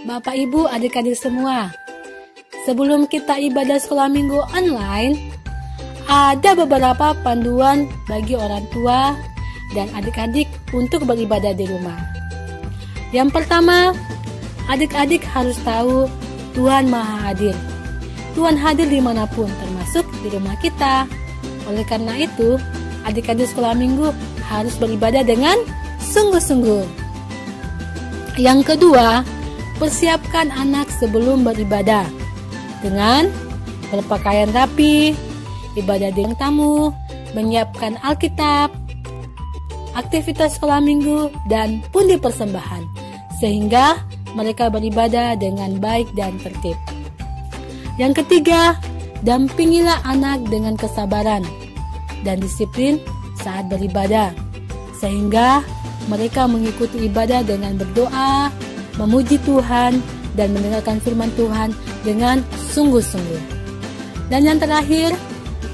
Bapak Ibu, adik-adik semua. Sebelum kita ibadah sekolah minggu online, ada beberapa panduan bagi orang tua dan adik-adik untuk beribadah di rumah. Yang pertama, adik-adik harus tahu Tuhan Maha Hadir. Tuhan hadir dimanapun, termasuk di rumah kita. Oleh karena itu, adik-adik sekolah minggu harus beribadah dengan sungguh-sungguh. Yang kedua, persiapkan anak sebelum beribadah dengan berpakaian rapi, ibadah dengan tamu, menyiapkan Alkitab, aktivitas sekolah minggu, dan pundi persembahan, sehingga mereka beribadah dengan baik dan tertib. Yang ketiga, dampingilah anak dengan kesabaran dan disiplin saat beribadah, sehingga mereka mengikuti ibadah dengan berdoa, memuji Tuhan, dan mendengarkan firman Tuhan dengan sungguh-sungguh. Dan yang terakhir,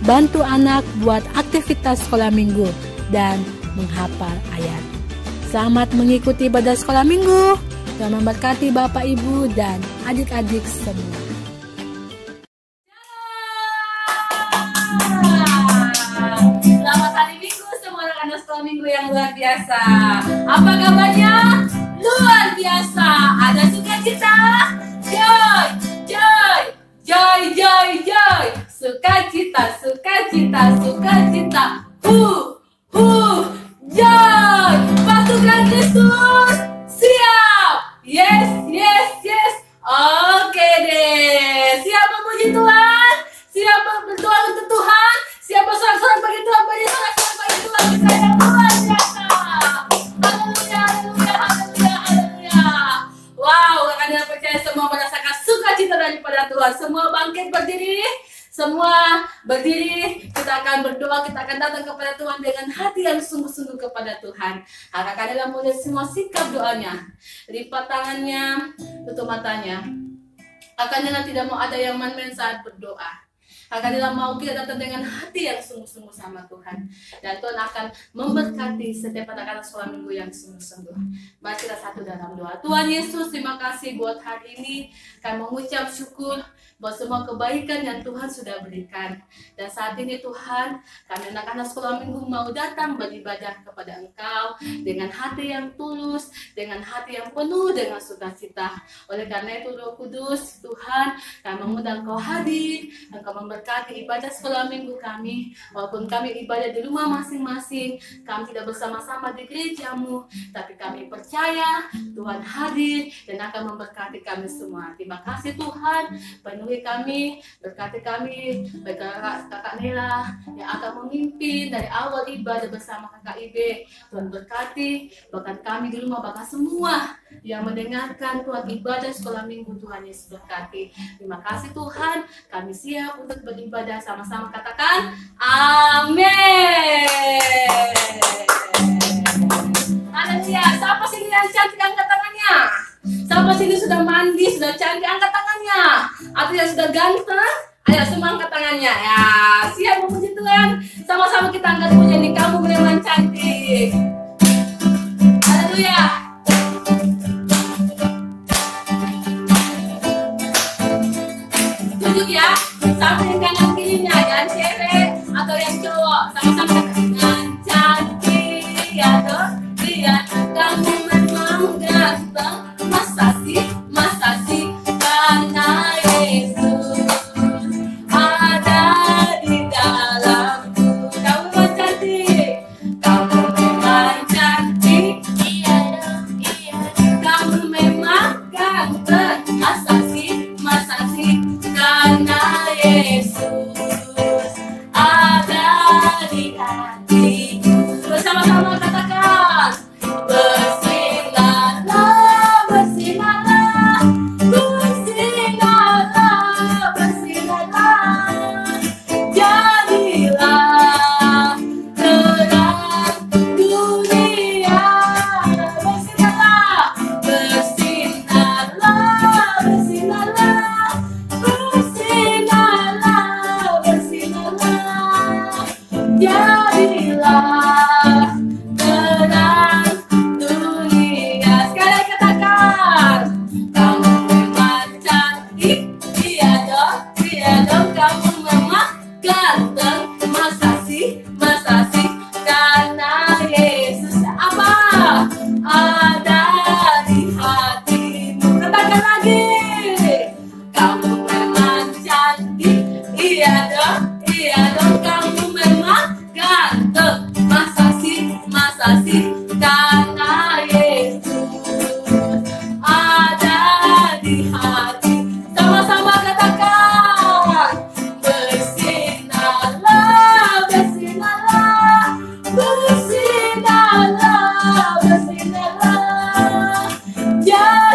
bantu anak buat aktivitas sekolah minggu dan menghafal ayat. Selamat mengikuti ibadah sekolah minggu. Tuhan memberkati Bapak, Ibu, dan adik-adik semua. Selamat hari Minggu semua anak-anak sekolah minggu yang luar biasa. Apa kabarnya? Luar biasa. Ada sukacita? Joy, joy, joy, joy, joy. Sukacita, sukacita, sukacita. Joy. Pasukan Kristus siap. Yes, yes, yes. Oke deh. Siap memuji Tuhan? Siap berdoa untuk Tuhan? Siap bersorak-sorak bagi Tuhan? Bagi sorak-sorak bagi Tuhan. Kita yang luar biasa. Haleluya, haleluya, haleluya, haleluya. Wow, kakak percaya semua merasakan sukacita daripada Tuhan. Semua bangkit berdiri. Semua berdiri, kita akan berdoa, kita akan datang kepada Tuhan dengan hati yang sungguh-sungguh kepada Tuhan. Kakak-kakak mulai semua sikap doanya, lipat tangannya, tutup matanya. Kakak-kakak tidak mau ada yang main-main saat berdoa. Kakak-kakak mau kita datang dengan hati yang sungguh-sungguh sama Tuhan. Dan Tuhan akan memberkati setiap anak-anak sekolah minggu yang sungguh-sungguh. Mari kita satu dalam doa. Tuhan Yesus, terima kasih buat hari ini. Kami mengucap syukur buat semua kebaikan yang Tuhan sudah berikan. Dan saat ini Tuhan, kami anak-anak sekolah minggu mau datang beribadah kepada Engkau dengan hati yang tulus, dengan hati yang penuh dengan sukacita. Oleh karena itu Roh Kudus, Tuhan, kami mengundang Engkau hadir, Engkau memberkati ibadah sekolah minggu kami. Walaupun kami ibadah di rumah masing-masing, kami tidak bersama-sama di gerejamu, tapi kami percaya Tuhan hadir dan akan memberkati kami semua. Terima kasih Tuhan, penuhi kami, berkati kami, baik kakak Nela yang akan memimpin dari awal ibadah bersama kakak Ibe. Tuhan berkati, bahkan kami di rumah, bahkan semua yang mendengarkan Tuhan ibadah sekolah minggu. Tuhan Yesus berkati. Terima kasih Tuhan, kami siap untuk beribadah sama-sama. Katakan amin. Haleluya. Siapa sini yang cantik angkat tangannya? Siapa sini sudah mandi, sudah cantik angkat tangannya? Atau yang sudah ganteng? Ayo semua angkat tangannya ya. Siap memuji Tuhan. Sama-sama kita angkat pujian ini. Kamu memang cantik. Haleluya. Duduk ya. Sampai yang kanan kirinya, yang cewek atau yang cowok. Sama-sama dengan cantik ya dok. Lihat kamu memang ganteng. Masa sih karena Yesus ada di dalamku. Kamu memang cantik. Kamu memang cantik. Iya dong, iya. Kamu memang ganteng. Masa sih karena Yesus ada di hatiku. Bersama-sama katakan bersinarlah, bersinarlah, bersinarlah, bersinarlah. Jadilah terang dunia. Bersinarlah, bersinarlah, bersinarlah.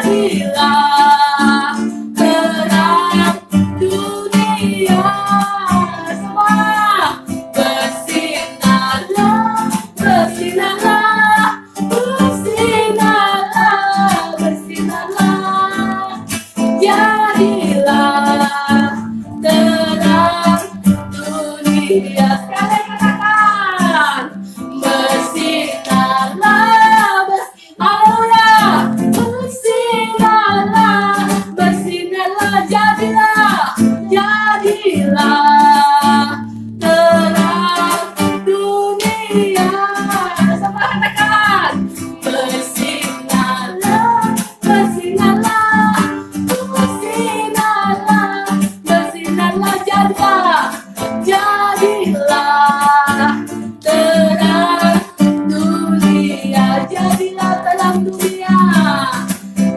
jadilah terang dunia. Semua bersinarlah, bersinarlah, bersinarlah, bersinarlah. Jadilah terang dunia. Sekali katakan, bersinarlah, haleluya, bersinarlah, bersinarlah. Jadilah, jadilah terang dunia. Sama katakan, bersinarlah, bersinarlah, bersinarlah, bersinarlah. Jadilah, jadilah terang dunia. Jadilah terang dunia.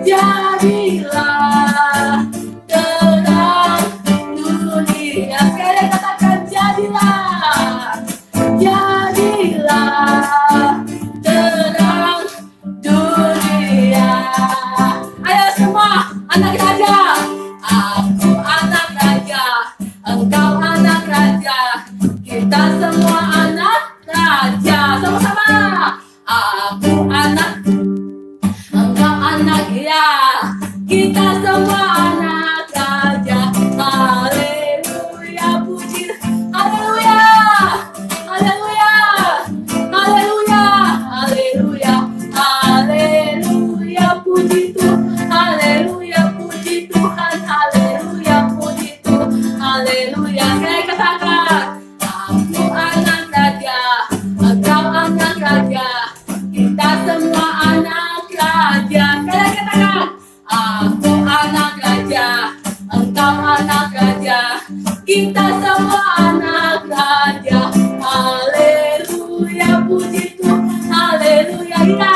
Jadilah terang dunia. Sekali katakan, jadilah, jadilah terang dunia. Ayo semua anak raja. Aku anak raja, engkau anak raja, kita semua anak raja. Sama-sama. Aku anak, engkau anak, ya, kita semua anak raja. Haleluya, puji, haleluya, haleluya, haleluya, haleluya, haleluya, puji Tuhan, haleluya, puji Tuhan, haleluya, puji Tuhan, haleluya. Saya katakan, aku anak raja, engkau anak raja, kita semua anak raja. Saya katakan, aku anak raja, engkau anak raja, kita semua anak raja. Haleluya, puji Tuhan, haleluya, ya,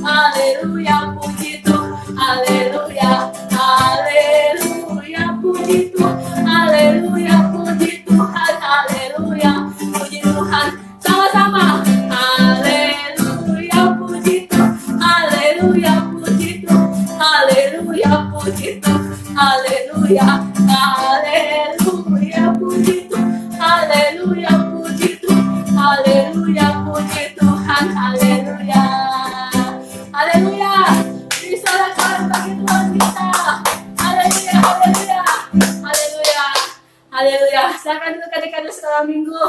haleluya, puji Tuhan, haleluya, haleluya, puji Tuhan, haleluya, puji Tuhan, haleluya, puji Tuhan. Sama-sama, haleluya, puji Tuhan, haleluya, puji Tuhan, haleluya, puji Tuhan, haleluya, haleluya, puji Tuhan, haleluya, puji Tuhan, haleluya, puji Tuhan, haleluya, haleluya. Disorakan bagi Tuhan kita. Haleluya, haleluya, haleluya, haleluya. Silakan duduk adik-adik sekolah minggu.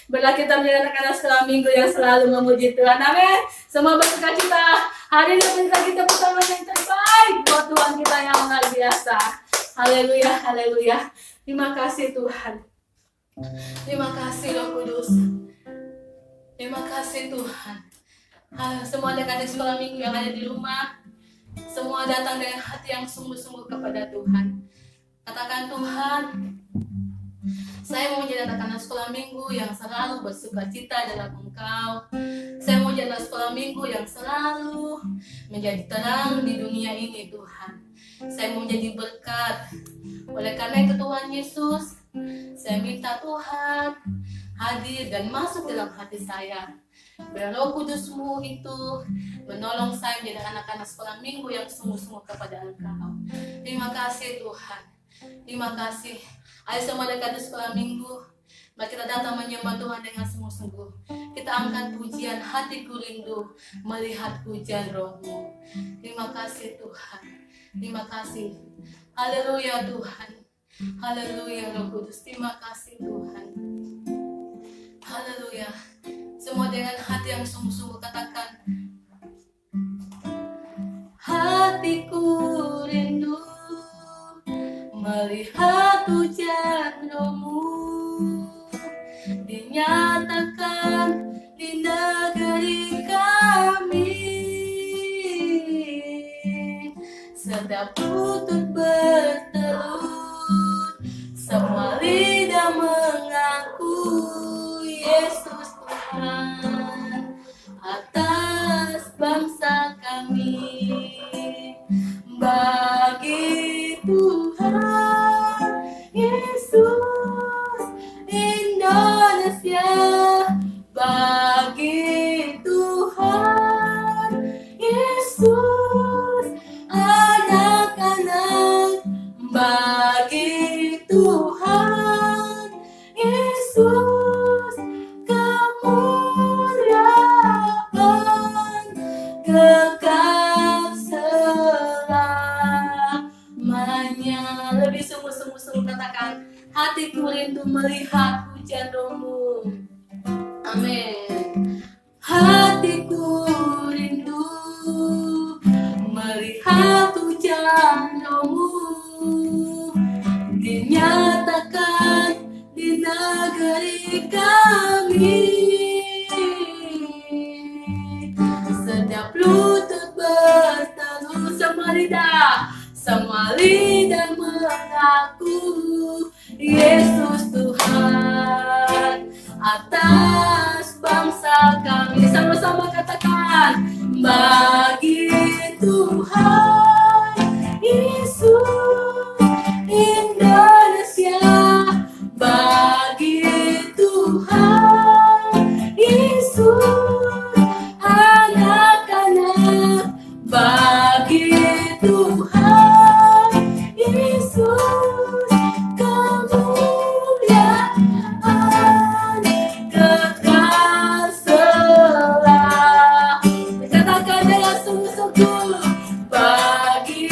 Bila kita menjadi anak-anak sekolah minggu yang selalu memuji Tuhan. Amin. Semua bersuka cita. Hari ini berikan kita pertama yang terbaik buat Tuhan kita yang luar biasa. Haleluya, haleluya. Terima kasih Tuhan. Terima kasih Roh Kudus. Terima kasih Tuhan. Semua adik-adik sekolah minggu yang ada di rumah, semua datang dengan hati yang sungguh-sungguh kepada Tuhan. Katakan, Tuhan, saya mau menjadi anak-anak sekolah minggu yang selalu bersuka cita dalam Engkau. Saya mau menjadi anak sekolah minggu yang selalu menjadi terang di dunia ini, Tuhan. Saya mau menjadi berkat. Oleh karena itu Tuhan Yesus, saya minta Tuhan hadir dan masuk dalam hati saya. Biar Roh Kudus-Mu itu menolong saya menjadi anak-anak sekolah minggu yang sungguh-sungguh kepada Engkau. Terima kasih Tuhan. Terima kasih. Ayo semua adik-adik sekolah minggu, mari kita datang menyembah Tuhan dengan sungguh-sungguh. Kita angkat pujian, hatiku rindu melihat hujan Roh-Mu. Terima kasih Tuhan. Terima kasih. Haleluya Tuhan. Haleluya Roh Kudus. Terima kasih Tuhan. Haleluya. Semua dengan hati yang sungguh-sungguh katakan, hatiku rindu melihat hujan Roh-Mu dinyatakan di negeri kami. Setiap lutut bertelur, semua lidah mengaku Yesus Tuhan atas bangsa kami. Bagi Tuhan Yesus Indonesia, bagi Tuhan Yesus bagi Tuhan Yesus kemuliaan kekal selamanya. Lebih sungguh-sungguh katakan, hatiku rindu melihat hujan rohmu. Amin. Hatiku rindu melihat hujan rohmu dinyatakan di negeri kami. Setiap lutut berteru, semua lidah mengaku Yesus Tuhan atas bangsa kami. Sama-sama katakan, bagi Tuhan Yesus Indonesia, bagi Tuhan Yesus anak-anak, bagi Tuhan Yesus kemuliaan kekal selamanya. Katakan dengan sungguh-sungguh, bagi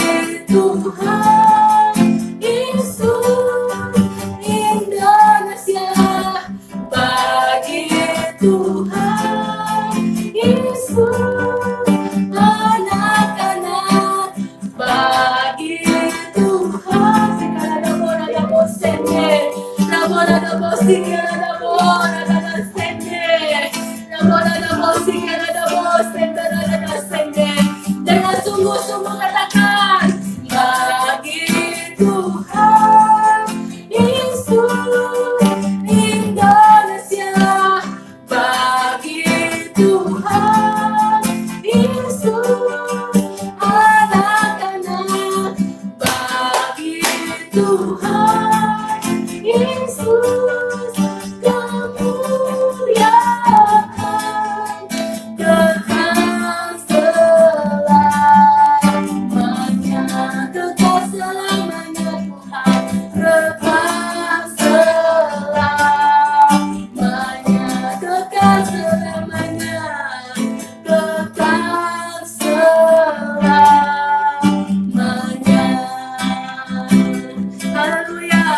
Tuhan Yesus Indonesia, bagi Tuhan Yesus anak-anak, bagi Tuhan segala damo sende, damo segala damo sende. Dengan sungguh-sungguh katakan, bagi Tuhan Yesus Indonesia, bagi Tuhan Yesus anak-anak, bagi Tuhan Yesus kemuliaan kekal selamanya, kekal selamanya Tuhan, kekal selamanya, kekal selamanya, kekal selamanya. Haleluya,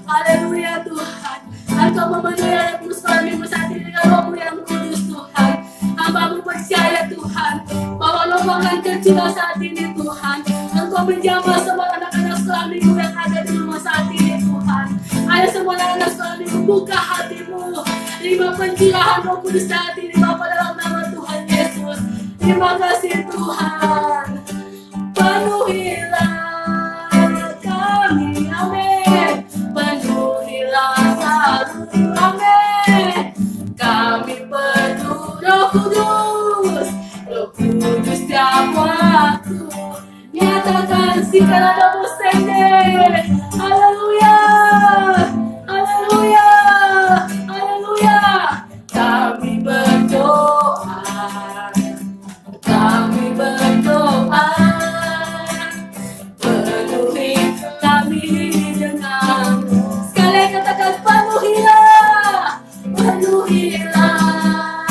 haleluya Tuhan. Engkau memenuhi hatiku suamimu saat ini dengan rohmu yang kudus Tuhan. Hamba-Mu percaya Tuhan bahwa rombongan kecil saat ini Tuhan, Engkau menjamah semua anak-anak suamimu yang ada di rumah saat ini Tuhan. Ayo semua anak-anak suamimu, buka hatimu, terima pencurahan Roh Kudus saat ini Bapa, dalam nama Tuhan Yesus. Terima kasih Tuhan, penuhilah kami, amin. Penuhilah selalu, amin. Kami perlu Roh Kudus, Roh Kudus tiap waktu nyatakan segala damo sende. Haleluya, haleluya, haleluya. Kami berdoa, kami berdoa, penuhi kami dengan, sekali katakan, penuhilah, penuhilah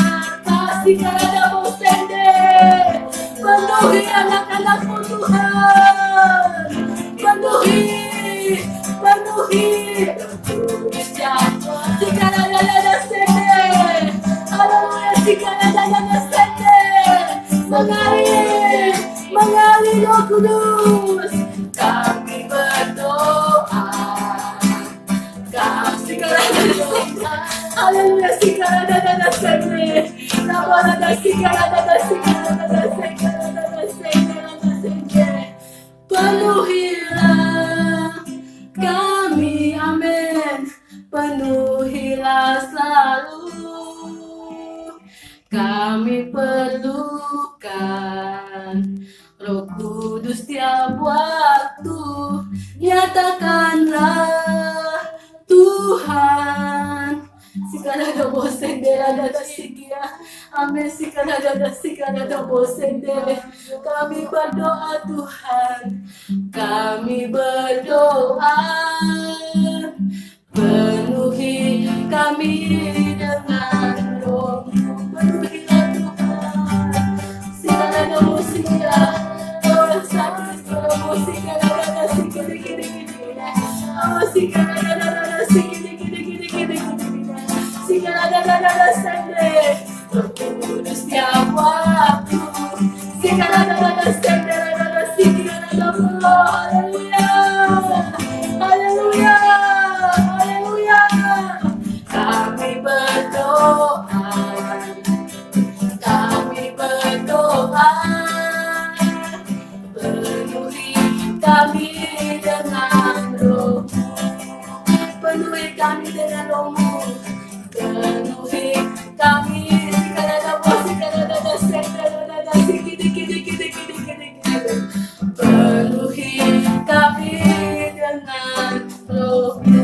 kasih karena damo sende, penuhi anak-anakmu Tuhan, penuhi, penuhi kudus jatuh, segala dada sende, haleluya, segala dada sende, mengalir, mengalir Roh Kudus, kami berdoa, kasih karena doa, haleluya, segala dada sende, segala dada sende, penuhilah kami, amin. Penuhilah selalu, kami perlukan Roh Kudus tiap waktu, nyatakanlah Tuhan. Sikana damo sendera dada sikia, amin. Sikana damo sendera. Kami berdoa Tuhan, kami berdoa. Setiap waktu, haleluya, haleluya, haleluya. Kami berdoa, penuhi kami dengan roh-Mu, penuhi kami dengan roh-Mu, penuhi kami. Penuhi kami dengan roh-Mu.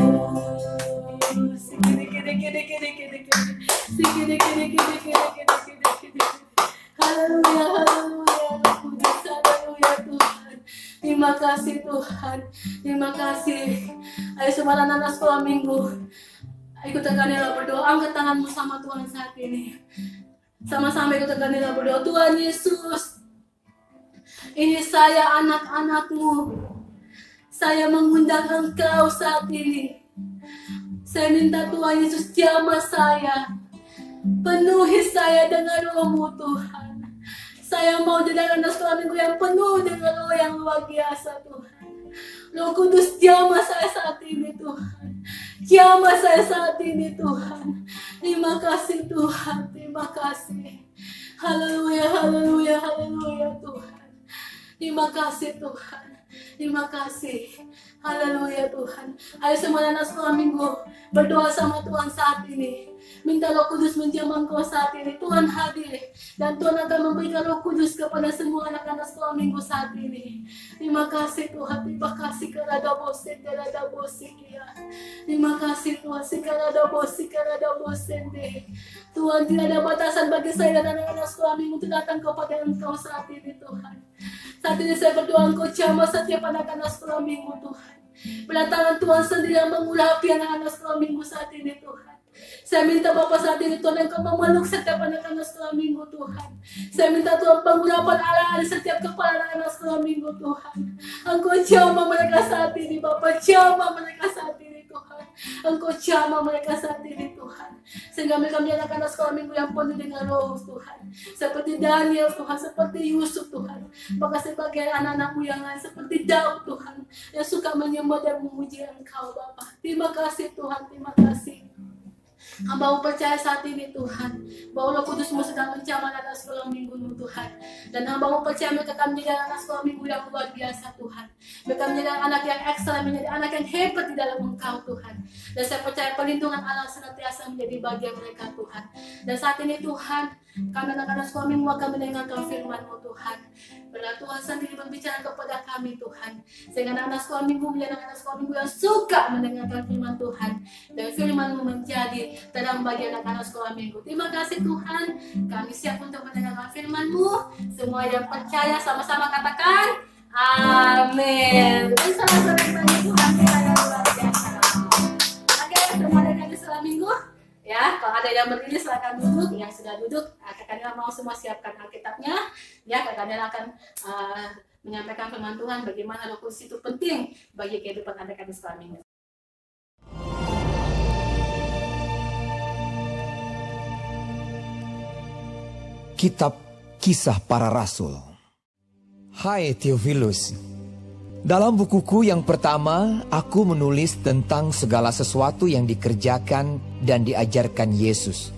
Haleluya, haleluya, haleluya Tuhan. Terima kasih Tuhan, terima kasih. Ayo semua anak-anak sekolah minggu, ikutkan kami berdoa, angkat tanganmu sama Tuhan saat ini. Sama-sama ikutkan kami berdoa. Tuhan Yesus, ini saya anak-anak-Mu. Saya mengundang Engkau saat ini. Saya minta Tuhan Yesus jamah saya. Penuhi saya dengan roh-Mu Tuhan. Saya mau jadi anak sekolah minggu yang penuh dengan roh yang luar biasa Tuhan. Roh Kudus jamah saya saat ini Tuhan. Jamah saya saat ini Tuhan. Terima kasih Tuhan. Terima kasih. Haleluya, haleluya, haleluya Tuhan. Terima kasih Tuhan. Terima kasih. Haleluya Tuhan. Ayo semua anak sekolah minggu berdoa sama Tuhan saat ini. Minta Roh Kudus menjamah Engkau saat ini. Tuhan hadir dan Tuhan akan memberikan Roh Kudus kepada semua anak-anak sekolah minggu saat ini. Terima kasih Tuhan. Terima kasih karena bosen, karena bosen ya. Terima kasih Tuhan. Karena bosen, karena bosen deh. Tuhan, tidak ada batasan bagi saya dan anak-anak sekolah minggu untuk datang kepada Engkau saat ini Tuhan. Saat ini saya berdoa Engkau jamah setiap anak-anak sekolah minggu Tuhan. Bila tangan Tuhan sendiri yang mengurapi anak-anak sekolah minggu saat ini Tuhan. Saya minta Bapa saat ini Tuhan Engkau memeluk setiap anak-anak sekolah minggu Tuhan. Saya minta Tuhan pengurapan Allah di setiap kepala anak-anak sekolah minggu Tuhan. Engkau jamah mereka saat ini Bapa, jamah mereka saat ini Tuhan. Engkau jamah mereka saat ini Tuhan. Sehingga mereka menjadi anak-anak sekolah minggu yang penuh dengan roh Tuhan. Seperti Daniel Tuhan, seperti Yusuf Tuhan. Maka sebagai anak-anakmu yang lain seperti Daud Tuhan. Yang suka menyembah dan memuji Engkau Bapa. Terima kasih Tuhan, terima kasih. Hamba percaya saat ini Tuhan bahwa Roh Kudus-Mu sedang menjamah anak sekolah minggu Tuhan. Dan hamba percaya mereka akan menjadi anak sekolah minggu yang luar biasa Tuhan. Mereka menjadi anak yang ekstra, menjadi anak yang hebat di dalam Engkau Tuhan. Dan saya percaya perlindungan Allah senantiasa menjadi bagian mereka Tuhan. Dan saat ini Tuhan, kami anak-anak sekolah minggu akan mendengarkan firman-Mu Tuhan. Bila Tuhan sendiri berbicara kepada kami Tuhan. Sehingga anak-anak sekolah minggu menjadi anak-anak sekolah minggu yang suka mendengarkan firman Tuhan. Dan firman-Mu menjadi dalam bagian anak-anak sekolah minggu. Terima kasih Tuhan. Kami siap untuk mendengarkan firman-Mu. Semua yang percaya sama-sama katakan amin. Sama-sama bagi Tuhan yang luar biasa. Oke, semua dengan sekolah minggu. Ya, kalau ada yang berdiri silakan duduk. Yang sudah duduk, kakak-kakak mau semua siapkan Alkitabnya. Ya, kakak-kakak akan menyampaikan firman Tuhan bagaimana Roh Kudus itu penting bagi kehidupan anak-anak di sekolah minggu. Kitab Kisah Para Rasul. Hai Theophilus, dalam bukuku yang pertama, aku menulis tentang segala sesuatu yang dikerjakan dan diajarkan Yesus,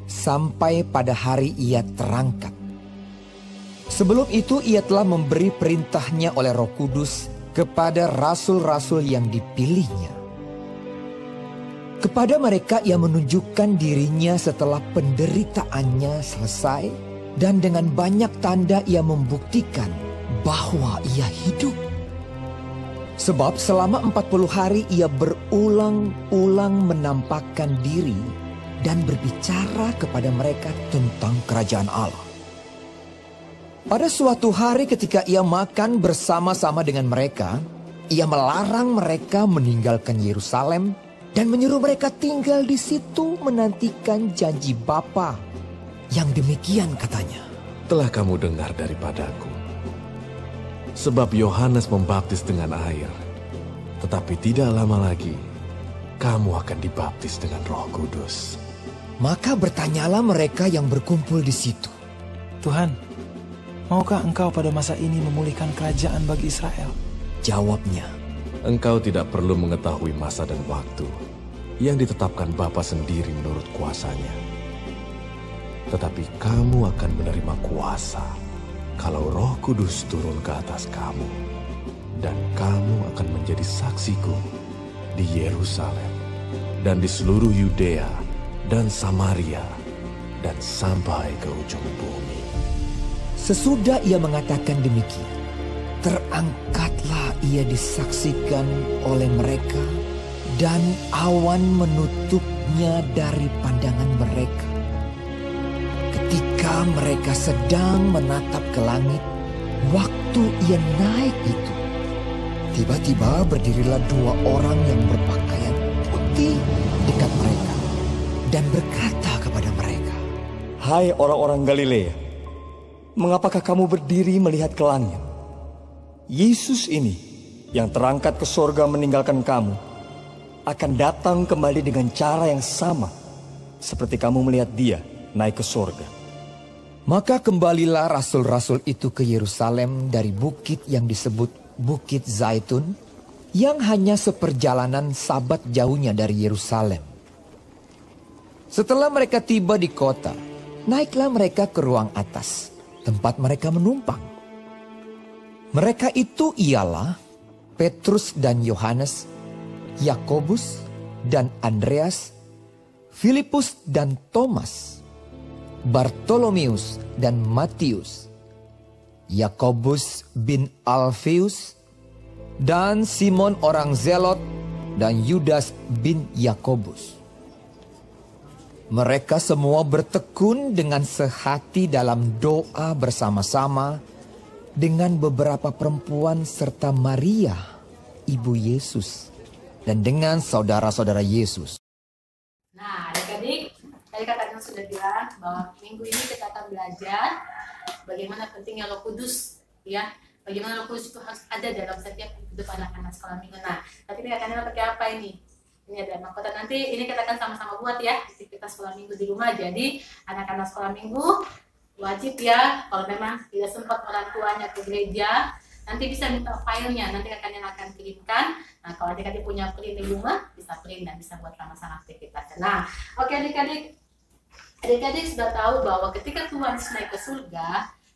sampai pada hari Ia terangkat. Sebelum itu Ia telah memberi perintahnya oleh Roh Kudus kepada rasul-rasul yang dipilihnya. Kepada mereka Ia menunjukkan dirinya setelah penderitaannya selesai, dan dengan banyak tanda Ia membuktikan bahwa Ia hidup. Sebab selama 40 hari Ia berulang-ulang menampakkan diri dan berbicara kepada mereka tentang kerajaan Allah. Pada suatu hari ketika Ia makan bersama-sama dengan mereka, Ia melarang mereka meninggalkan Yerusalem dan menyuruh mereka tinggal di situ menantikan janji Bapa. Yang demikian katanya, telah kamu dengar daripadaku. Sebab Yohanes membaptis dengan air, tetapi tidak lama lagi kamu akan dibaptis dengan Roh Kudus. Maka bertanyalah mereka yang berkumpul di situ. Tuhan, maukah Engkau pada masa ini memulihkan kerajaan bagi Israel? Jawabnya, Engkau tidak perlu mengetahui masa dan waktu yang ditetapkan Bapa sendiri menurut kuasanya. Tetapi kamu akan menerima kuasa kalau Roh Kudus turun ke atas kamu. Dan kamu akan menjadi saksiku di Yerusalem dan di seluruh Yudea dan Samaria dan sampai ke ujung bumi. sesudah ia mengatakan demikian, terangkatlah ia disaksikan oleh mereka dan awan menutupnya dari pandangan mereka. Ketika mereka sedang menatap ke langit, waktu ia naik itu, tiba-tiba berdirilah dua orang yang berpakaian putih dekat mereka dan berkata kepada mereka, "Hai orang-orang Galilea, mengapakah kamu berdiri melihat ke langit? Yesus ini yang terangkat ke sorga meninggalkan kamu akan datang kembali dengan cara yang sama seperti kamu melihat dia naik ke sorga." Maka kembalilah rasul-rasul itu ke Yerusalem dari bukit yang disebut Bukit Zaitun, yang hanya seperjalanan sabat jauhnya dari Yerusalem. Setelah mereka tiba di kota, naiklah mereka ke ruang atas, tempat mereka menumpang. Mereka itu ialah Petrus dan Yohanes, Yakobus dan Andreas, Filipus dan Thomas, Bartolomeus dan Matius, Yakobus bin Alfeus, dan Simon orang Zelot, dan Yudas bin Yakobus. Mereka semua bertekun dengan sehati dalam doa bersama-sama dengan beberapa perempuan serta Maria, ibu Yesus, dan dengan saudara-saudara Yesus. Nah, adik-adik, tadi kakaknya sudah bilang bahwa minggu ini kita akan belajar bagaimana pentingnya Roh Kudus, ya. Bagaimana Roh Kudus itu harus ada dalam setiap hidup anak-anak sekolah minggu. Nah, tapi ini kakaknya pakai apa ini? Ini ada mahkota, nanti ini kita akan sama-sama buat ya, aktivitas sekolah minggu di rumah. Jadi anak-anak sekolah minggu wajib ya, kalau memang tidak sempat orang tuanya ke gereja, nanti bisa minta filenya, nanti kakaknya akan kirimkan. Nah, kalau adik-adik punya print di rumah, bisa print dan bisa buat sama-sama aktivitasnya. Nah, oke adik-adik sudah tahu bahwa ketika Tuhan Yesus naik ke surga,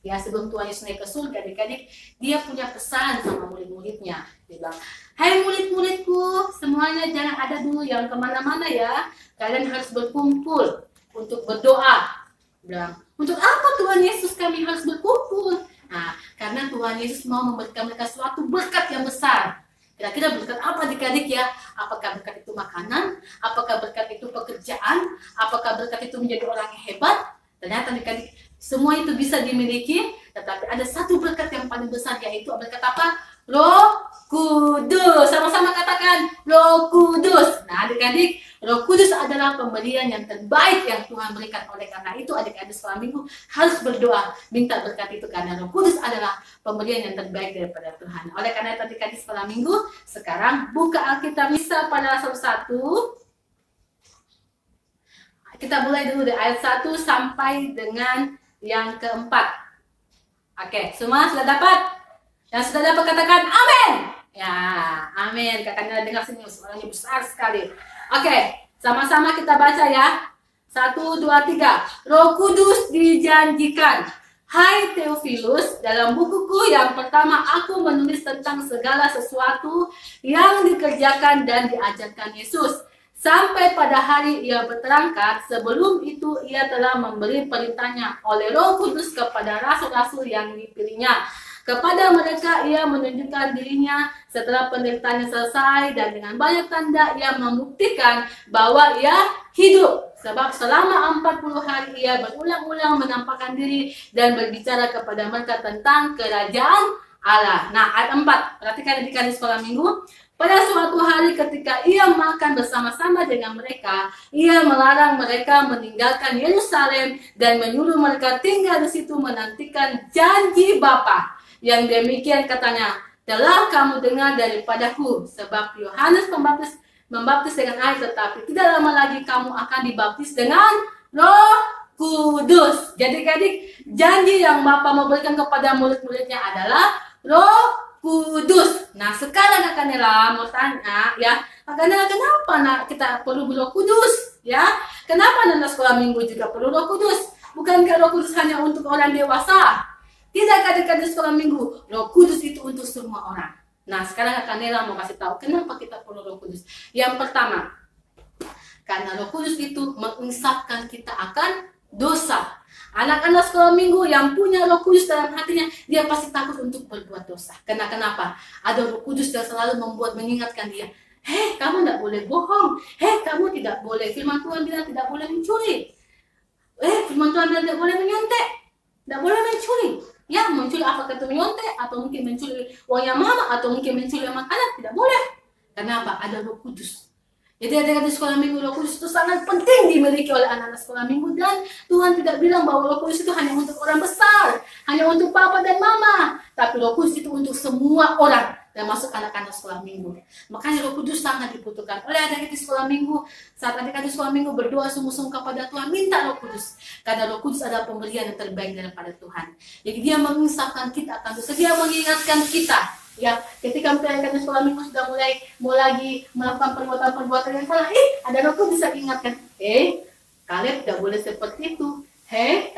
ya sebelum Tuhan Yesus naik ke surga, adik-adik, dia punya pesan sama murid-muridnya. Dia bilang, "Hai murid-muridku, semuanya jangan ada dulu yang kemana-mana ya. Kalian harus berkumpul untuk berdoa." Bilang, "Untuk apa Tuhan Yesus kami harus berkumpul?" Nah, karena Tuhan Yesus mau memberikan mereka suatu berkat yang besar. Kira-kira berkat apa adik-adik ya? Apakah berkat itu makanan? Apakah berkat itu pekerjaan? Apakah berkat itu menjadi orang yang hebat? Ternyata adik-adik, semua itu bisa dimiliki, tetapi ada satu berkat yang paling besar, yaitu berkat apa? Roh Kudus. Sama-sama katakan Roh Kudus. Nah adik-adik, Roh Kudus adalah pemberian yang terbaik yang Tuhan berikan. Oleh karena itu adik-adik sekolah minggu harus berdoa minta berkat itu, karena Roh Kudus adalah pemberian yang terbaik daripada Tuhan. Oleh karena itu adik-adik sekolah minggu, sekarang buka Alkitab Misa pada 1. Kita mulai dulu dari ayat 1 sampai dengan yang keempat. Oke, semua sudah dapat? Yang sudah dapat katakan amin. Ya, amin. Kakaknya dengar sini, suaranya besar sekali. Oke, sama-sama kita baca ya. 1, 2, 3. Roh Kudus dijanjikan. Hai Theophilus, dalam bukuku yang pertama aku menulis tentang segala sesuatu yang dikerjakan dan diajarkan Yesus. Sampai pada hari ia berterangkat, sebelum itu ia telah memberi perintahnya oleh Roh Kudus kepada rasul-rasul yang dipilihnya. Kepada mereka ia menunjukkan dirinya setelah penderitaannya selesai, dan dengan banyak tanda ia membuktikan bahwa ia hidup. Sebab selama 40 hari ia berulang-ulang menampakkan diri dan berbicara kepada mereka tentang kerajaan Allah. Nah, ayat 4, perhatikan adik-adik sekolah minggu. Pada suatu hari ketika ia makan bersama-sama dengan mereka, ia melarang mereka meninggalkan Yerusalem dan menyuruh mereka tinggal di situ menantikan janji Bapa. yang demikian katanya, telah kamu dengar daripadaku, sebab Yohanes membaptis dengan air, tetapi tidak lama lagi kamu akan dibaptis dengan Roh Kudus. Jadi adik, janji yang Bapa mau berikan kepada murid-muridnya adalah Roh Kudus. Nah, sekarang Kak Nela mau tanya ya, Kak Nela, kenapa kita perlu Roh Kudus? Ya, kenapa anak sekolah minggu juga perlu Roh Kudus? Bukankah Roh Kudus hanya untuk orang dewasa? Tidak, adik-adik sekolah minggu, Roh Kudus itu untuk semua orang. Nah, sekarang Kak Nela mau kasih tahu kenapa kita perlu Roh Kudus. Yang pertama, karena Roh Kudus itu menginsafkan kita akan dosa. Anak-anak sekolah minggu yang punya Roh Kudus dalam hatinya, dia pasti takut untuk berbuat dosa. Kenapa? Ada Roh Kudus yang selalu mengingatkan dia, hei, kamu tidak boleh bohong. Hei, kamu tidak boleh, firman Tuhan bilang tidak boleh mencuri. Firman Tuhan bilang tidak boleh menyontek, tidak boleh mencuri. Ya, mencuri apakah itu menyontek, atau mungkin mencuri uangnya mama, atau mungkin mencuri makanan, tidak boleh. Kenapa? Ada Roh Kudus. Jadi adik-adik sekolah minggu, Roh Kudus itu sangat penting dimiliki oleh anak-anak sekolah minggu. Dan Tuhan tidak bilang bahwa Roh Kudus itu hanya untuk orang besar, hanya untuk papa dan mama. Tapi Roh Kudus itu untuk semua orang, termasuk anak-anak sekolah minggu. Makanya Roh Kudus sangat dibutuhkan oleh adik-adik sekolah minggu. Saat adik-adik sekolah minggu berdoa sungguh-sungguh kepada Tuhan, minta Roh Kudus. Karena Roh Kudus adalah pemberian yang terbaik daripada Tuhan. Jadi dia menginsafkan kita akan dosa, dia mengingatkan kita. Ya, ketika adik-adik sekolah minggu sudah mau lagi melakukan perbuatan-perbuatan yang salah, ada Roh Kudus bisa ingatkan, Kaleb tidak boleh seperti itu.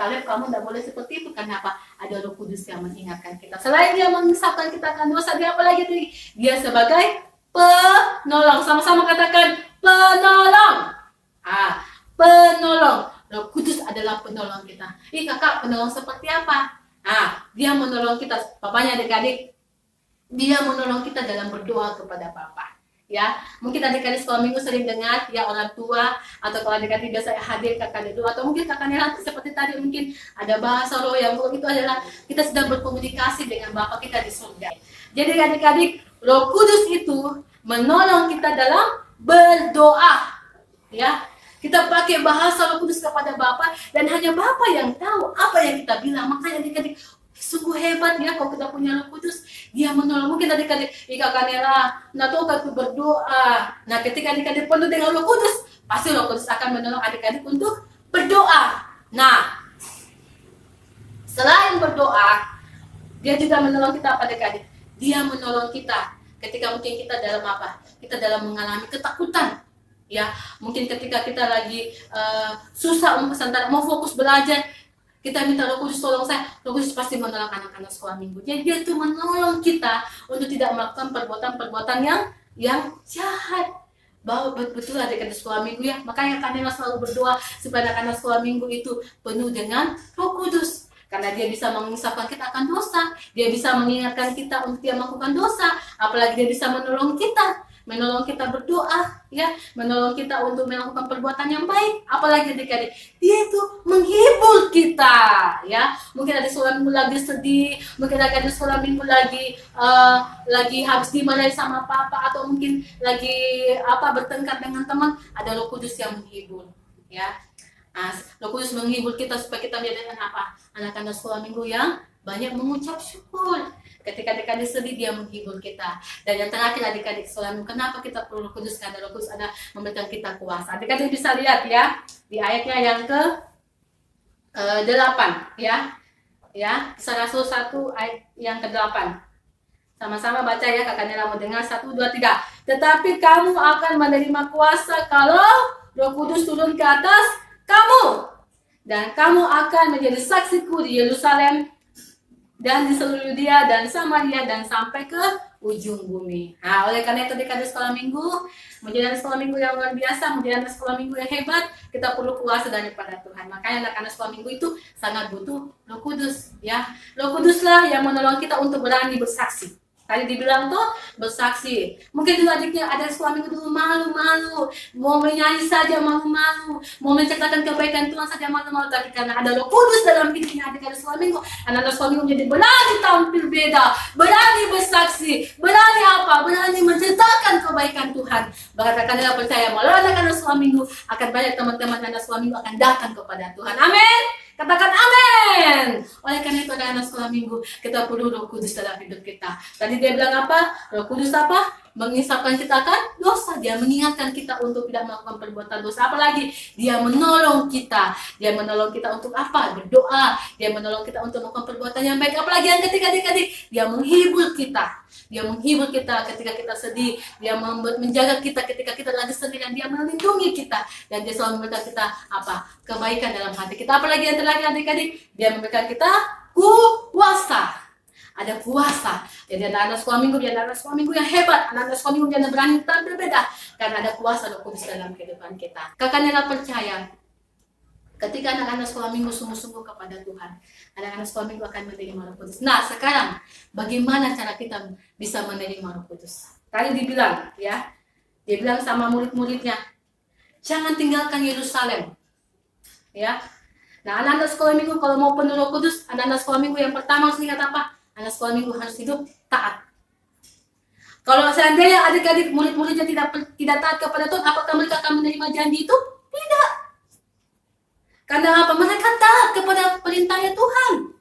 Kaleb, kamu tidak boleh seperti itu. Kenapa? Ada Roh Kudus yang mengingatkan kita. Selain dia mengisahkan kita akan dosa, dia apa lagi? Dia sebagai penolong. Sama-sama katakan penolong. Penolong. Roh Kudus adalah penolong kita. Kakak, penolong seperti apa? Dia menolong kita. Papanya adik-adik, dia menolong kita dalam berdoa kepada Bapa. Ya, mungkin adik-adik sekolah minggu sering dengar ya orang tua, atau kalau adik-adik biasa hadir kakak dulu, atau mungkin kakaknya seperti tadi mungkin ada bahasa roh yang itu adalah kita sedang berkomunikasi dengan Bapa kita di surga. Jadi adik-adik, Roh Kudus itu menolong kita dalam berdoa. Ya, kita pakai bahasa Roh Kudus kepada Bapa, dan hanya Bapa yang tahu apa yang kita bilang. Makanya adik-adik, sungguh hebat ya kalau kita punya Roh Kudus. Dia menolong. Mungkin adik-adik, Kak Nela, aku berdoa. Nah, ketika adik-adik penuh dengan Roh Kudus, pasti Roh Kudus akan menolong adik-adik untuk berdoa. Nah, selain berdoa, dia juga menolong kita apa adik-adik? Dia menolong kita ketika mungkin kita dalam apa? Kita dalam mengalami ketakutan. Ya, mungkin ketika kita lagi susah mau fokus belajar, kita minta Roh Kudus tolong saya. Roh Kudus pasti menolong anak-anak sekolah minggu. Jadi dia itu menolong kita untuk tidak melakukan perbuatan-perbuatan yang jahat. Bahwa betul adik-adik sekolah minggu ya. Makanya Kak Nela selalu berdoa supaya anak-anak sekolah minggu itu penuh dengan Roh Kudus. Karena dia bisa mengisahkan kita akan dosa. Dia bisa mengingatkan kita untuk tidak melakukan dosa. Apalagi dia bisa menolong kita berdoa, ya, menolong kita untuk melakukan perbuatan yang baik. Apalagi adik-adik, dia itu menghibur kita, ya. Mungkin ada sekolah minggu lagi sedih, mungkin ada sekolah minggu lagi habis dimarahi sama papa, atau mungkin lagi bertengkar dengan teman. Ada Roh Kudus yang menghibur, ya. Roh Kudus menghibur kita supaya kita menjadi anak-anak sekolah minggu yang banyak mengucap syukur. Ketika adik-adik sedih, dia menghibur kita. Dan yang terakhir adik-adik sekolah minggu, kenapa kita perlu Roh Kudus? Karena Roh Kudus ada memberikan kita kuasa. Adik-adik bisa lihat ya di ayatnya yang ke-8 ya, Kisah Rasul 1 ayat yang ke-8. Sama-sama baca ya, Kakak Nela mau dengar 1, 2, 3. Tetapi kamu akan menerima kuasa kalau Roh Kudus turun ke atas kamu, dan kamu akan menjadi saksiku di Yerusalem dan di seluruh Yudea dan Samaria dan sampai ke ujung bumi. Nah, oleh karena itu adik-adik sekolah minggu, menjadi sekolah minggu yang luar biasa, menjadi sekolah minggu yang hebat, kita perlu kuasa daripada Tuhan. Makanya anak-anak sekolah minggu itu sangat butuh Roh Kudus, ya. Roh Kuduslah yang menolong kita untuk berani bersaksi. Tadi dibilang tuh bersaksi. Mungkin dulu adiknya ada sekolah minggu dulu malu-malu, mau menyanyi saja malu-malu, mau menceritakan kebaikan Tuhan saja malu-malu. Tapi karena ada Roh Kudus dalam hidupnya adik-adik sekolah minggu, anak-anak sekolah minggu menjadi berani tampil beda, berani bersaksi, berani berani menceritakan kebaikan Tuhan. Bahkan Kak percaya malah anak-anak sekolah minggu akan banyak teman-teman anak sekolah minggu akan datang kepada Tuhan. Amin. Katakan amin. Oleh karena itu anak-anak sekolah minggu, kita perlu Roh Kudus dalam hidup kita. Tadi dia bilang apa? Roh Kudus apa? Mengisapkan kita akan dosa. Dia mengingatkan kita untuk tidak melakukan perbuatan dosa. Apalagi dia menolong kita. Dia menolong kita untuk apa? Berdoa. Dia menolong kita untuk melakukan perbuatan yang baik. Apalagi yang ketiga, dia menghibur kita. Dia menghibur kita ketika kita sedih. Dia menjaga kita ketika kita lagi sedih. Dan dia melindungi kita. Dan dia selalu memberikan kita apa? Kebaikan dalam hati kita. Apalagi yang terakhir adik-adik, dia memberikan kita kuasa. Ada kuasa. Jadi anak-anak sekolah minggu, dia anak-anak sekolah minggu yang hebat. Anak-anak sekolah minggu yang berani tampil berbeda. Karena ada kuasa Roh Kudus dalam kehidupan kita. Kakaknya percaya, ketika anak-anak sekolah minggu sungguh-sungguh kepada Tuhan, anak-anak sekolah minggu akan menerima Roh Kudus. Nah, sekarang bagaimana cara kita bisa menerima Roh Kudus? Tadi dibilang, ya, dia bilang sama murid-muridnya, jangan tinggalkan Yerusalem. Ya. Nah, anak-anak sekolah minggu kalau mau penuh Roh Kudus, anak-anak sekolah minggu yang pertama harus ingat apa? Anak sekolah minggu harus hidup taat. Kalau seandainya adik-adik murid-muridnya tidak taat kepada Tuhan, apakah mereka akan menerima janji itu? Tidak. Karena apa? Mereka taat kepada perintahnya Tuhan.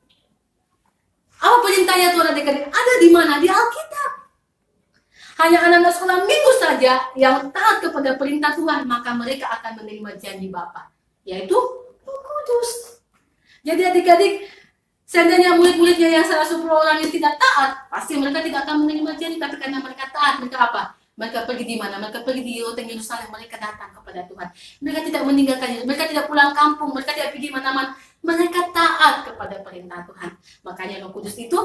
Apa perintahnya Tuhan adik-adik? Ada di mana? Di Alkitab. Hanya anak-anak sekolah minggu saja yang taat kepada perintah Tuhan, maka mereka akan menerima janji Bapa, yaitu Roh Kudus. Jadi adik-adik, seandainya murid-muridnya yang 110 orang yang tidak taat, pasti mereka tidak akan menerima janji. Tapi karena mereka taat, mereka apa? Mereka pergi di mana? Mereka pergi di Yerusalem, mereka datang kepada Tuhan. Mereka tidak meninggalkan, mereka tidak pulang kampung, mereka tidak pergi mana-mana. Mereka taat kepada perintah Tuhan. Makanya Roh Kudus itu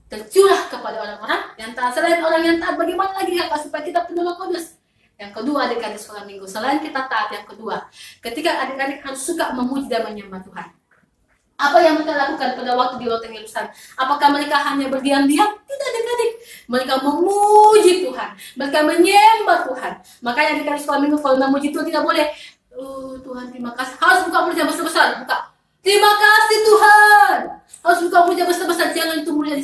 tercurah kepada orang-orang yang taat. Selain orang yang taat, bagaimana lagi Kakak supaya kita penuh Roh Kudus? Yang kedua, adik-adik sekolah minggu, selain kita taat, yang kedua, ketika adik-adik harus suka memuji dan menyembah Tuhan. Apa yang mereka lakukan pada waktu di loteng Yerusalem? Apakah mereka hanya berdiam-diam? Tidak, adik-adik. Mereka memuji Tuhan. Mereka menyembah Tuhan. Makanya adik-adik sekolah minggu kalau memuji Tuhan tidak boleh. Oh Tuhan, terima kasih. Harus buka mulut besar-besar. Buka. Terima kasih Tuhan. Harus buka mulut besar-besar. Jangan itu mulut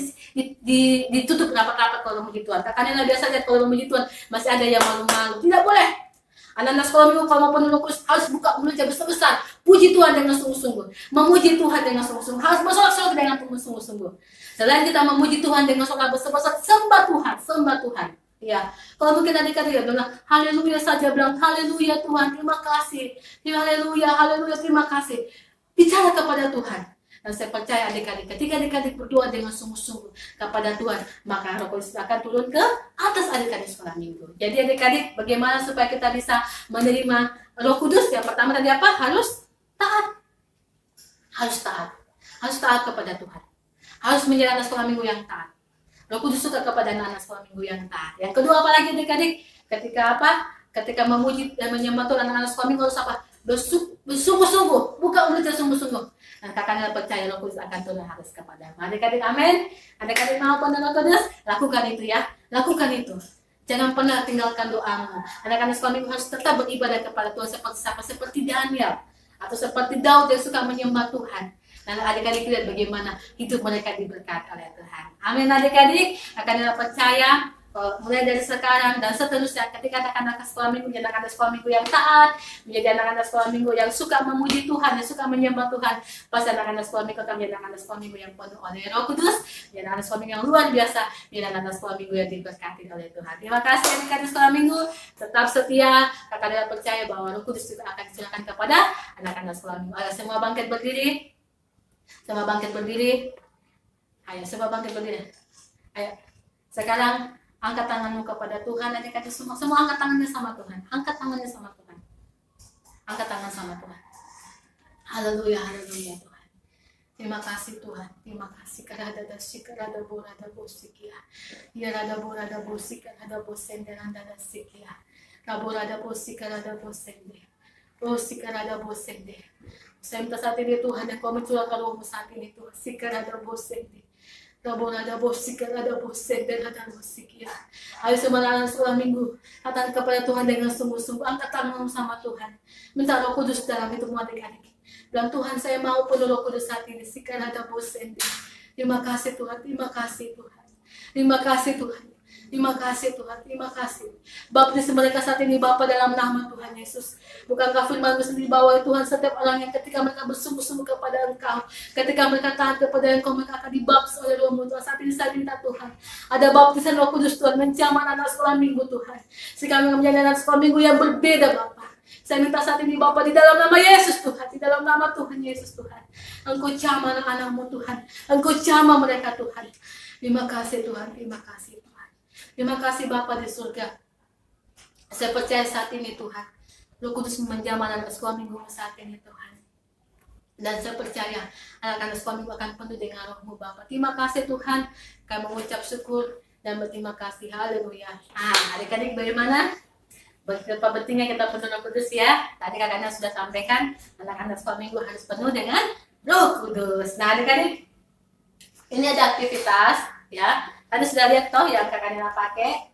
ditutup rapat-rapat kalau memuji Tuhan. Karena biasanya kalau memuji Tuhan masih ada yang malu-malu. Tidak boleh. Anak-anak sekolah minggu kalau mau penuh Roh Kudus harus buka mulutnya besar-besar. Puji Tuhan dengan sungguh-sungguh. Memuji Tuhan dengan sungguh-sungguh. Harus bersorak-sorak dengan sungguh-sungguh. Selain kita memuji Tuhan dengan sorak besar-besar, sembah Tuhan, sembah Tuhan. Ya, kalau mungkin adik-adik ya bilang haleluya saja, bilang haleluya Tuhan, terima kasih. Haleluya, haleluya, terima kasih. Bicara kepada Tuhan. Dan saya percaya adik-adik, ketika adik-adik berdoa dengan sungguh-sungguh kepada Tuhan, maka Roh Kudus akan turun ke atas adik-adik sekolah minggu. Jadi adik-adik, bagaimana supaya kita bisa menerima Roh Kudus? Yang pertama tadi apa? Harus taat. Harus taat. Harus taat kepada Tuhan. Harus menjadi anak sekolah minggu yang taat. Roh Kudus suka kepada anak sekolah minggu yang taat. Yang kedua apa lagi adik-adik? Ketika apa? Ketika memuji dan menyembah Tuhan, anak sekolah minggu harus apa? Bersungguh-sungguh. Buka mulutnya sungguh-sungguh. Dan kakaknya percaya Roh Kudus akan turun harus kepada adik-adik. Amin. Adik-adik mau penuh Roh Kudus? Lakukan itu ya. Lakukan itu. Jangan pernah tinggalkan doamu. Anak-anak sekolah minggu harus tetap beribadah kepada Tuhan seperti Daniel atau seperti Daud yang suka menyembah Tuhan. Dan adik-adik lihat bagaimana hidup mereka diberkati oleh Tuhan. Amin adik-adik. Kakaknya percaya mulai dari sekarang dan seterusnya ketika anak-anak sekolah minggu menjadi anak-anak sekolah minggu yang taat, menjadi anak-anak sekolah minggu yang suka memuji Tuhan, yang suka menyembah Tuhan, pasti anak-anak sekolah minggu akan menjadi anak-anak sekolah minggu yang penuh oleh Roh Kudus, menjadi anak sekolah minggu yang luar biasa, menjadi anak-anak sekolah minggu yang diberkati oleh Tuhan. Terima kasih adik-adik sekolah minggu, tetap setia, kakak percaya bahwa Roh Kudus juga akan dicurahkan kepada anak-anak sekolah minggu. Ayo semua bangkit berdiri, semua bangkit berdiri, ayo semua bangkit berdiri, ayo sekarang. Angkat tanganmu kepada Tuhan, adik-adik semua angkat tangannya sama Tuhan. Angkat tangannya sama Tuhan. Angkat tangan sama Tuhan. Haleluya, haleluya Tuhan. Terima kasih Tuhan. Terima kasih. Karada dasik, karada borada bosikia. Ya rada borada bosik, karada bosende randa dasikia. Kaborada bosik, karada bosende. Bosik, karada bosende. Saya minta saat ini Tuhan yang kau mencurahkan rohmu saat ini Tuhan. Si karada bosende. Ada bosik, ada bosik, dan ada bosik ya. Ayo semua anak sekolah minggu, katakan kepada Tuhan dengan sungguh-sungguh, angkat tanganmu sama Tuhan. Minta Roh Kudus dalam hidupmu adik-adik. Dan Tuhan saya mau penuh Roh Kudus saat ini. Sikan ada bosik. Terima kasih Tuhan, terima kasih Tuhan. Terima kasih Tuhan. Terima kasih Tuhan, terima kasih. Baptis mereka saat ini Bapa dalam nama Tuhan Yesus. Bukankah firman-Mu sendiri bahwa Tuhan setiap orang yang ketika mereka bersungguh-sungguh kepada Engkau, ketika mereka taat kepada Engkau, mereka akan dibaptis oleh Roh-Mu Tuhan. Saat ini saya minta Tuhan, ada baptisan Roh Kudus Tuhan, menjamah anak sekolah minggu Tuhan. Sehingga kami menjadi anak sekolah minggu yang berbeda Bapa. Saya minta saat ini Bapa di dalam nama Yesus Tuhan, di dalam nama Tuhan Yesus Tuhan. Engkau jamah anak-anak-Mu Tuhan, Engkau jamah mereka Tuhan. Terima kasih Tuhan, terima kasih Tuhan. Terima kasih Bapa di surga. Saya percaya saat ini Tuhan, Roh Kudus menjamah anak sekolah minggu saat ini Tuhan. Dan saya percaya anak-anak sekolah minggu akan penuh dengan Roh-Mu Bapa. Terima kasih Tuhan, kami mengucap syukur dan berterima kasih. Haleluya. Adik-adik bagaimana? Betapa pentingnya kita penuh Roh Kudus ya. Tadi kakaknya sudah sampaikan, anak-anak sekolah minggu harus penuh dengan Roh Kudus. Nah adik-adik, ini ada aktivitas ya. Tadi sudah lihat toh yang kakaknya pakai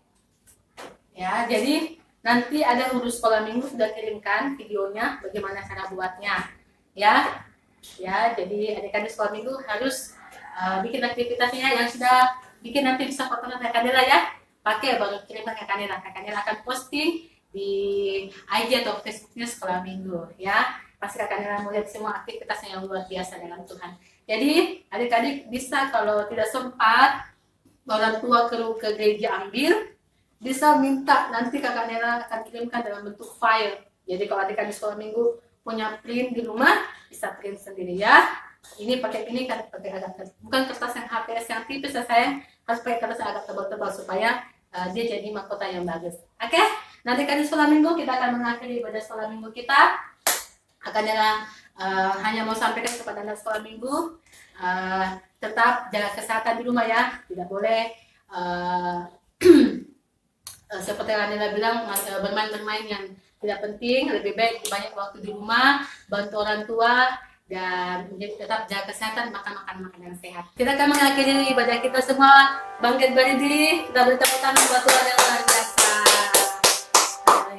ya. Jadi nanti ada guru sekolah minggu sudah kirimkan videonya bagaimana cara buatnya ya. Jadi adik-adik sekolah minggu harus bikin aktivitasnya yang sudah bikin, nanti bisa foto kakaknya ya, pakai baru kirimkan kakaknya akan posting di IG atau Facebooknya sekolah minggu ya. Pasti kakaknya mau lihat semua aktivitasnya yang luar biasa dengan Tuhan. Jadi adik-adik bisa, kalau tidak sempat orang tua ke gereja ambil, bisa minta, nanti kakak Nela akan kirimkan dalam bentuk file. Jadi kalau adik-adik sekolah minggu punya print di rumah, bisa print sendiri ya. Ini pakai ini kan, pakai agak bukan kertas yang HPS yang tipis ya sayang, harus pakai kertas yang agak tebal-tebal supaya dia jadi mahkota yang bagus. Oke? Nanti kan di sekolah minggu kita akan mengakhiri ibadah sekolah minggu kita. Kakak Nela hanya mau sampaikan kepada anak sekolah minggu, tetap jaga kesehatan di rumah ya, tidak boleh seperti yang Nela bilang bermain-bermain yang tidak penting, lebih baik banyak waktu di rumah, bantu orang tua, dan tetap jaga kesehatan, makan makanan yang sehat. Kita akan mengakhiri ibadah kita semua, bangkit berdiri, kita beri tepuk tangan buat Tuhan yang luar biasa.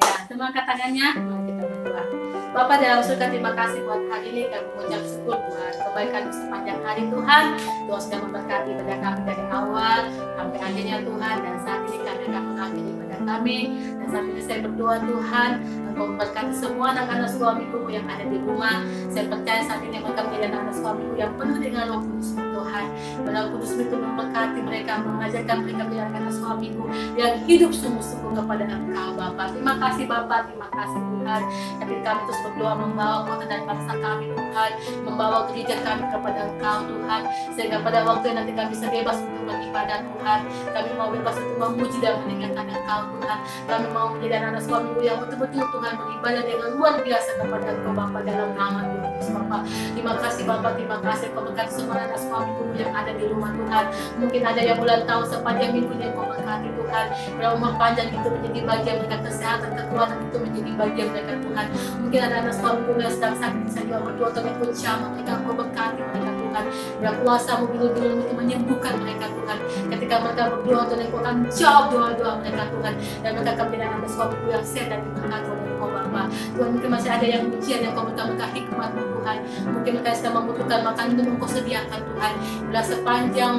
Ya, semua angkat tangannya, kita berdoa. Bapak dalam surga, terima kasih buat hari ini, kami mengucap syukur buat kebaikan sepanjang hari Tuhan. Tuhan sudah memberkati ibadah kami dari awal sampai akhirnya Tuhan, dan saat ini kami akan mengakhiri ibadah kami. Dan saat ini saya berdoa Tuhan, Engkau memberkati semua anak-anak sekolah minggu yang ada di rumah. Saya percaya saat ini mereka menjadi anak-anak sekolah minggu yang penuh dengan Roh Kudus Tuhan. Roh Kudus itu memberkati mereka, mengajarkan mereka menjadi anak-anak sekolah minggu yang hidup sungguh-sungguh kepada Engkau Bapa. Terima kasih Bapak, terima kasih Tuhan. Ketika kami terus berdoa membawa kota dan bangsa kami Tuhan, membawa gereja kami kepada Engkau Tuhan, sehingga pada waktu yang nanti kami bisa bebas untuk beribadah Tuhan. Kami mau bebas untuk memuji dan meninggikan Engkau Tuhan. Kami mau menjadi anak-anak sekolah minggu yang betul-betul Tuhan beribadah dengan luar biasa kepada Engkau Bapa dalam nama Yesus Bapa. Terima kasih Bapa, terima kasih Kau berkati semua anak sekolah minggu yang ada di rumah Tuhan. Mungkin ada yang ulang tahun sepanjang minggunya Kau berkati Tuhan. Berumur panjang itu menjadi bagian mereka, kesehatan, kekuatan itu menjadi bagian mereka Tuhan. Mungkin ada anak sekolah minggu yang sedang sakit, bisa juga berdoa Tuhan, Kau jamah mereka, Kau berkati mereka Tuhan. Biar kuasa-Mu bilu-bilu itu menyembuhkan mereka Tuhan. Ketika mereka berdoa Tuhan, Kau akan jawab doa-doa mereka Tuhan. Dan mereka akan menjadi anak sekolah minggu yang sehat dan diberkati oleh Kau Bapa. Tuhan, mungkin masih ada yang ujian yang Kau berikan mereka hikmat-Mu Tuhan. Mungkin mereka sedang membutuhkan makan minum, Kau sediakan Tuhan. Bila sepanjang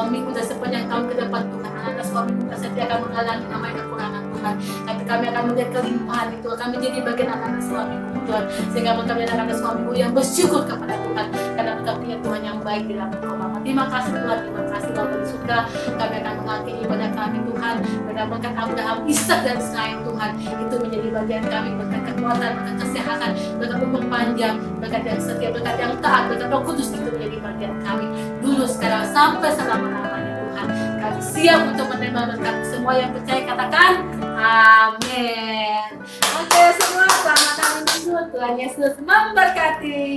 minggu dan sepanjang tahun ke depan Tuhan, anak sekolah minggu pasti akan mengalami namanya kekurangan Tuhan. Tapi kami akan melihat kelimpahan itu, akan menjadi bagian anak-anak sekolah minggu Tuhan. Sehingga mereka menjadi anak-anak sekolah minggu yang bersyukur kepada Tuhan, karena mereka punya Tuhan yang baik di dalam Engkau Bapa. Terima kasih Tuhan, terima kasih Bapa di surga. Kami akan mengakhiri ibadah kami Tuhan, berkat Abraham, Ishak dan Israel Tuhan. Itu menjadi bagian kami, berkat kekuatan, berkat kesehatan, berkat umur panjang, berkat yang setia, berkat yang taat, berkat Roh Kudus itu menjadi bagian kami dulu, sekarang, sampai selama-lamanya Tuhan. Kami siap untuk menerima berkat. Semua yang percaya katakan amin. Oke semua, selamat hari Minggu. Tuhan Yesus memberkati.